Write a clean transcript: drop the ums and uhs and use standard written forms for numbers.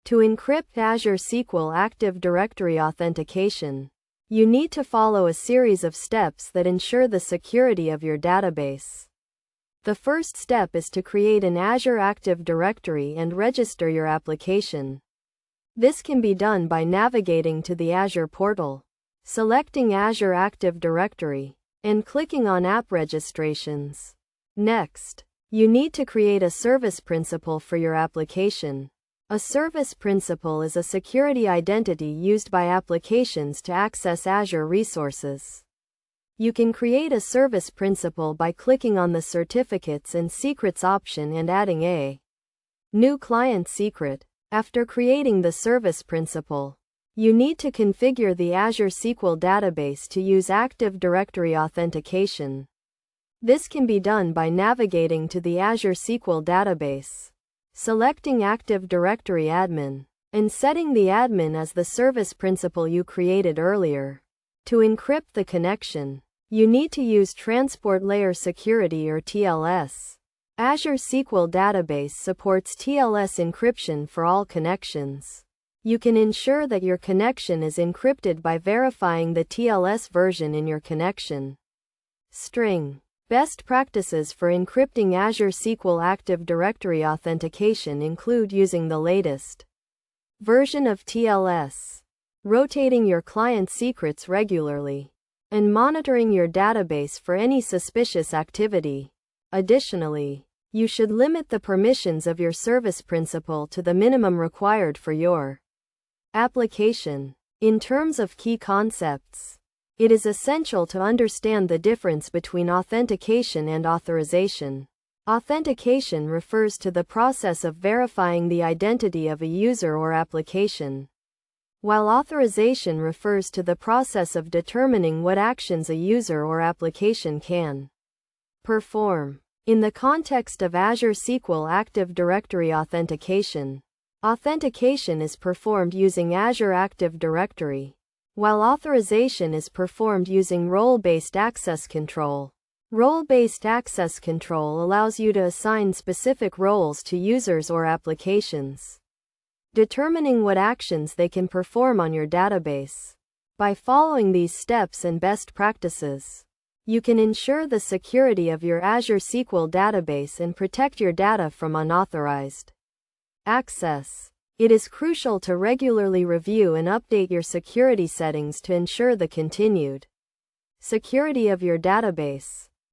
To encrypt Azure SQL Active Directory authentication, you need to follow a series of steps that ensure the security of your database. The first step is to create an Azure Active Directory and register your application. This can be done by navigating to the Azure portal, selecting Azure Active Directory, and clicking on App Registrations. Next, you need to create a service principal for your application. A service principal is a security identity used by applications to access Azure resources. You can create a service principal by clicking on the Certificates and Secrets option and adding a new client secret. After creating the service principal, you need to configure the Azure SQL database to use Active Directory authentication. This can be done by navigating to the Azure SQL database, selecting Active Directory Admin, and setting the admin as the service principal you created earlier. To encrypt the connection, you need to use Transport Layer Security or TLS. Azure SQL Database supports TLS encryption for all connections. You can ensure that your connection is encrypted by verifying the TLS version in your connection string. Best practices for encrypting Azure SQL Active Directory authentication include using the latest version of TLS, rotating your client secrets regularly, and monitoring your database for any suspicious activity. Additionally, you should limit the permissions of your service principal to the minimum required for your application. In terms of key concepts, it is essential to understand the difference between authentication and authorization. Authentication refers to the process of verifying the identity of a user or application, while authorization refers to the process of determining what actions a user or application can perform. In the context of Azure SQL Active Directory authentication, authentication is performed using Azure Active Directory, while authorization is performed using role-based access control. Role-based access control allows you to assign specific roles to users or applications, determining what actions they can perform on your database. By following these steps and best practices, you can ensure the security of your Azure SQL database and protect your data from unauthorized access. It is crucial to regularly review and update your security settings to ensure the continued security of your database.